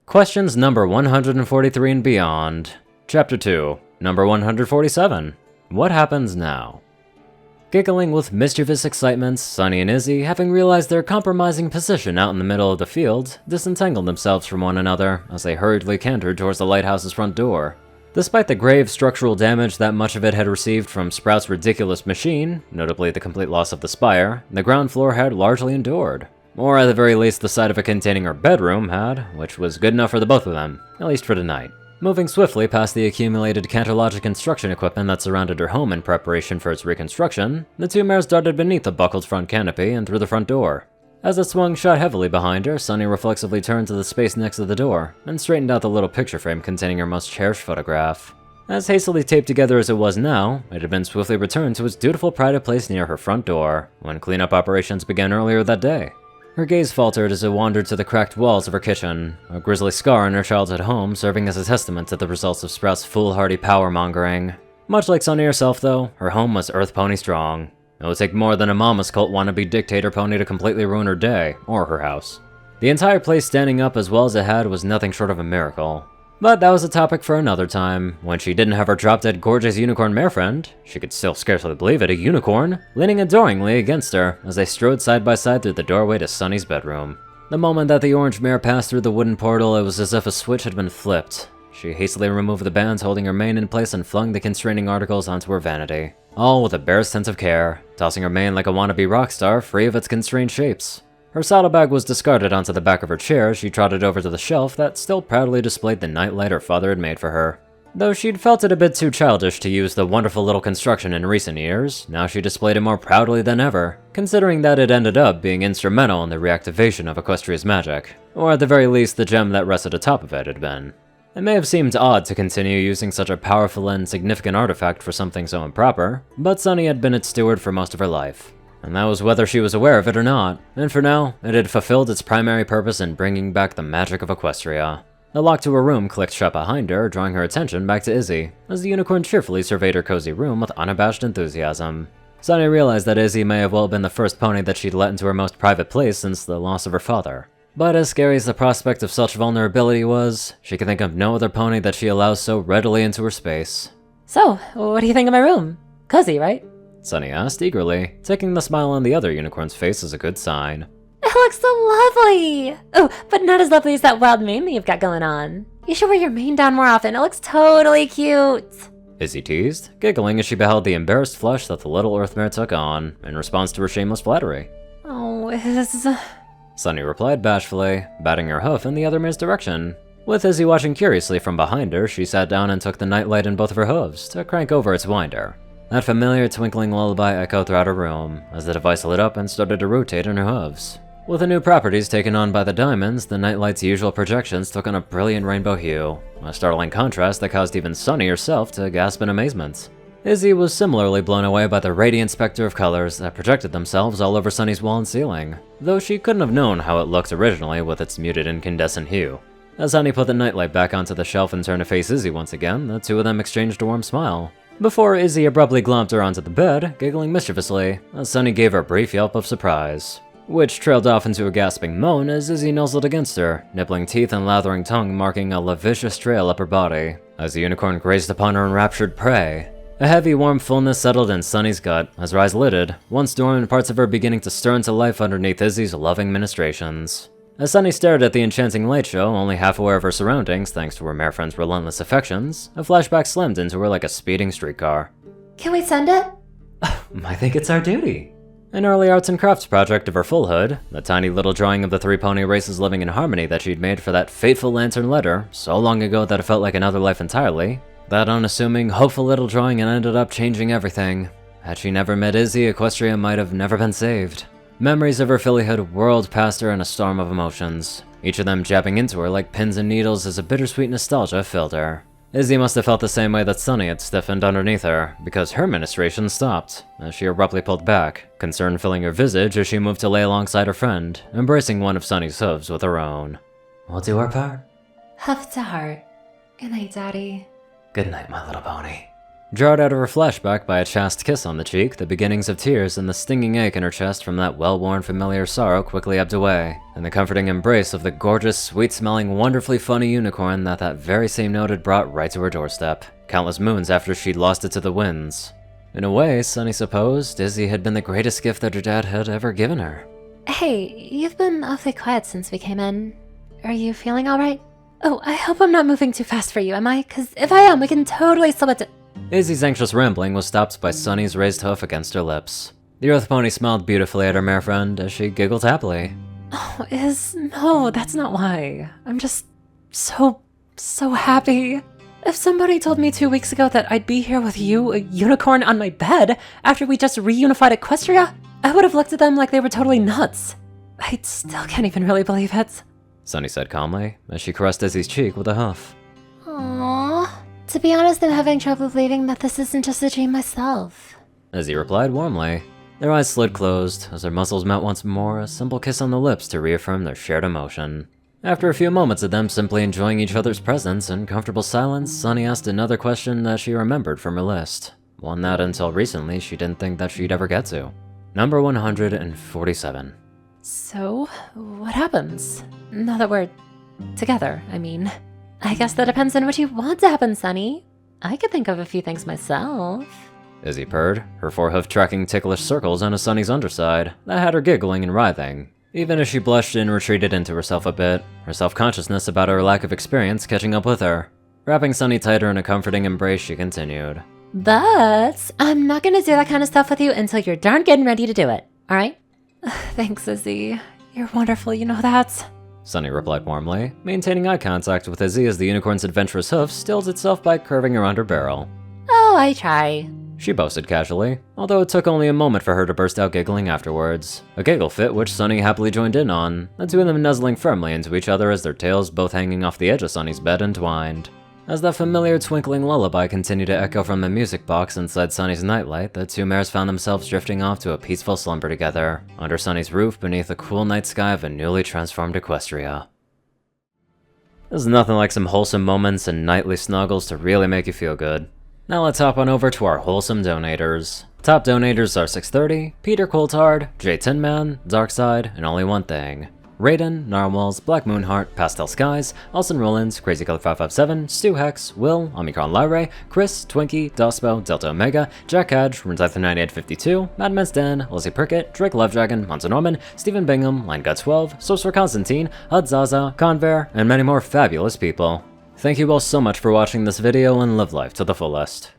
Questions number 143 and beyond. Chapter 2, number 147. What happens now? Giggling with mischievous excitement, Sunny and Izzy, having realized their compromising position out in the middle of the field, disentangled themselves from one another as they hurriedly cantered towards the lighthouse's front door. Despite the grave structural damage that much of it had received from Sprout's ridiculous machine, notably the complete loss of the spire, the ground floor had largely endured. Or at the very least the sight of it containing her bedroom had, which was good enough for the both of them, at least for tonight. Moving swiftly past the accumulated Canterlogic construction equipment that surrounded her home in preparation for its reconstruction, the two mares darted beneath the buckled front canopy and through the front door. As it swung shut heavily behind her, Sunny reflexively turned to the space next to the door, and straightened out the little picture frame containing her most cherished photograph. As hastily taped together as it was now, it had been swiftly returned to its dutiful prided place near her front door, when cleanup operations began earlier that day. Her gaze faltered as it wandered to the cracked walls of her kitchen, a grisly scar in her childhood home serving as a testament to the results of Sprout's foolhardy power-mongering. Much like Sunny herself, though, her home was Earth Pony strong. It would take more than a mama's cult wannabe dictator pony to completely ruin her day, or her house. The entire place standing up as well as it had was nothing short of a miracle. But that was a topic for another time, when she didn't have her drop-dead gorgeous unicorn mare friend, she could still scarcely believe it, a unicorn, leaning adoringly against her as they strode side by side through the doorway to Sunny's bedroom. The moment that the orange mare passed through the wooden portal, it was as if a switch had been flipped. She hastily removed the bands holding her mane in place and flung the constraining articles onto her vanity, all with a bare sense of care, tossing her mane like a wannabe rock star free of its constrained shapes. Her saddlebag was discarded onto the back of her chair as she trotted over to the shelf that still proudly displayed the nightlight her father had made for her. Though she'd felt it a bit too childish to use the wonderful little construction in recent years, now she displayed it more proudly than ever, considering that it ended up being instrumental in the reactivation of Equestria's magic, or at the very least the gem that rested atop of it had been. It may have seemed odd to continue using such a powerful and significant artifact for something so improper, but Sunny had been its steward for most of her life. And that was whether she was aware of it or not, and for now, it had fulfilled its primary purpose in bringing back the magic of Equestria. The lock to her room clicked shut behind her, drawing her attention back to Izzy, as the unicorn cheerfully surveyed her cozy room with unabashed enthusiasm. Sunny realized that Izzy may have well been the first pony that she'd let into her most private place since the loss of her father. But as scary as the prospect of such vulnerability was, she could think of no other pony that she allows so readily into her space. So, what do you think of my room? Cozy, right? Sunny asked eagerly, taking the smile on the other unicorn's face as a good sign. It looks so lovely! Oh, but not as lovely as that wild mane that you've got going on. You should wear your mane down more often, it looks totally cute! Izzy teased, giggling as she beheld the embarrassed flush that the little earth mare took on, in response to her shameless flattery. Oh, Sunny replied bashfully, batting her hoof in the other mare's direction. With Izzy watching curiously from behind her, she sat down and took the nightlight in both of her hooves to crank over its winder. That familiar twinkling lullaby echoed throughout her room, as the device lit up and started to rotate in her hooves. With the new properties taken on by the diamonds, the nightlight's usual projections took on a brilliant rainbow hue, a startling contrast that caused even Sunny herself to gasp in amazement. Izzy was similarly blown away by the radiant specter of colors that projected themselves all over Sunny's wall and ceiling, though she couldn't have known how it looked originally with its muted incandescent hue. As Sunny put the nightlight back onto the shelf and turned to face Izzy once again, the two of them exchanged a warm smile. Before Izzy abruptly glomped her onto the bed, giggling mischievously, as Sunny gave her a brief yelp of surprise, which trailed off into a gasping moan as Izzy nuzzled against her, nibbling teeth and lathering tongue marking a lascivious trail up her body, as the unicorn grazed upon her enraptured prey. A heavy, warm fullness settled in Sunny's gut as her eyes lidded, once dormant parts of her beginning to stir into life underneath Izzy's loving ministrations. As Sunny stared at the enchanting light show, only half aware of her surroundings thanks to her mare friend's relentless affections, a flashback slammed into her like a speeding streetcar. Can we send it? I think it's our duty. An early arts and crafts project of her fullhood, the tiny little drawing of the three pony races living in harmony that she'd made for that fateful lantern letter so long ago that it felt like another life entirely. That unassuming, hopeful little drawing had ended up changing everything. Had she never met Izzy, Equestria might have never been saved. Memories of her fillyhood whirled past her in a storm of emotions, each of them jabbing into her like pins and needles as a bittersweet nostalgia filled her. Izzy must have felt the same way that Sunny had stiffened underneath her, because her ministration stopped, as she abruptly pulled back, concern filling her visage as she moved to lay alongside her friend, embracing one of Sunny's hooves with her own. We'll do our part. Hoof to heart. Good night, Daddy. Good night, my little pony. Jarred out of her flashback by a chaste kiss on the cheek, the beginnings of tears and the stinging ache in her chest from that well-worn familiar sorrow quickly ebbed away, and the comforting embrace of the gorgeous, sweet-smelling, wonderfully funny unicorn that very same note had brought right to her doorstep, countless moons after she'd lost it to the winds. In a way, Sunny supposed Izzy had been the greatest gift that her dad had ever given her. Hey, you've been awfully quiet since we came in. Are you feeling alright? Oh, I hope I'm not moving too fast for you, am I? 'Cause if I am, we can totally slow it down. Izzy's anxious rambling was stopped by Sunny's raised hoof against her lips. The earth pony smiled beautifully at her mare friend as she giggled happily. Oh, no, that's not why. I'm just so happy. If somebody told me 2 weeks ago that I'd be here with you, a unicorn on my bed, after we just reunified Equestria, I would have looked at them like they were totally nuts. I still can't even really believe it. Sunny said calmly, as she caressed Izzy's cheek with a hoof. Aww. To be honest, I'm having trouble believing that this isn't just a dream myself. Izzy replied warmly. Their eyes slid closed, as their muscles met once more, a simple kiss on the lips to reaffirm their shared emotion. After a few moments of them simply enjoying each other's presence in comfortable silence, Sunny asked another question that she remembered from her list. One that, until recently, she didn't think that she'd ever get to. Number 147. So, what happens? Now that we're together, I mean. I guess that depends on what you want to happen, Sunny. I could think of a few things myself. Izzy purred, her forehoof tracking ticklish circles on Sunny's underside that had her giggling and writhing. Even as she blushed and retreated into herself a bit, her self-consciousness about her lack of experience catching up with her. Wrapping Sunny tighter in a comforting embrace, she continued. But I'm not gonna do that kind of stuff with you until you're darn good and ready to do it, alright? Thanks, Izzy. You're wonderful, you know that. Sunny replied warmly, maintaining eye contact with Izzy as the unicorn's adventurous hoof stilled itself by curving around her barrel. Oh, I try. She boasted casually, although it took only a moment for her to burst out giggling afterwards. A giggle fit which Sunny happily joined in on, the two of them nuzzling firmly into each other as their tails both hanging off the edge of Sunny's bed entwined. As that familiar twinkling lullaby continued to echo from the music box inside Sunny's nightlight, the two mares found themselves drifting off to a peaceful slumber together, under Sunny's roof beneath the cool night sky of a newly transformed Equestria. There's nothing like some wholesome moments and nightly snuggles to really make you feel good. Now let's hop on over to our wholesome donators. Top donators are 630, Peter Coulthard, J Tinman, Darkside, and Only One Thing. Rayden, Narwhals, Blackmoonheart, Pastel Skies, Alson Roland, Crazy Color 557, Stu Hex, Will, Omicron Lyre, Chris, Twinkie, Dospo, Delta Omega, Jack Hadge, Renzyther 9852, Madman's Den, Lizzie Prickett, Drake Lovedragon, Monzo Norman, Stephen Bingham, Line God 12, Sorcerer Constantine, Hud Zaza, Conver, and many more fabulous people. Thank you all so much for watching this video and live life to the fullest.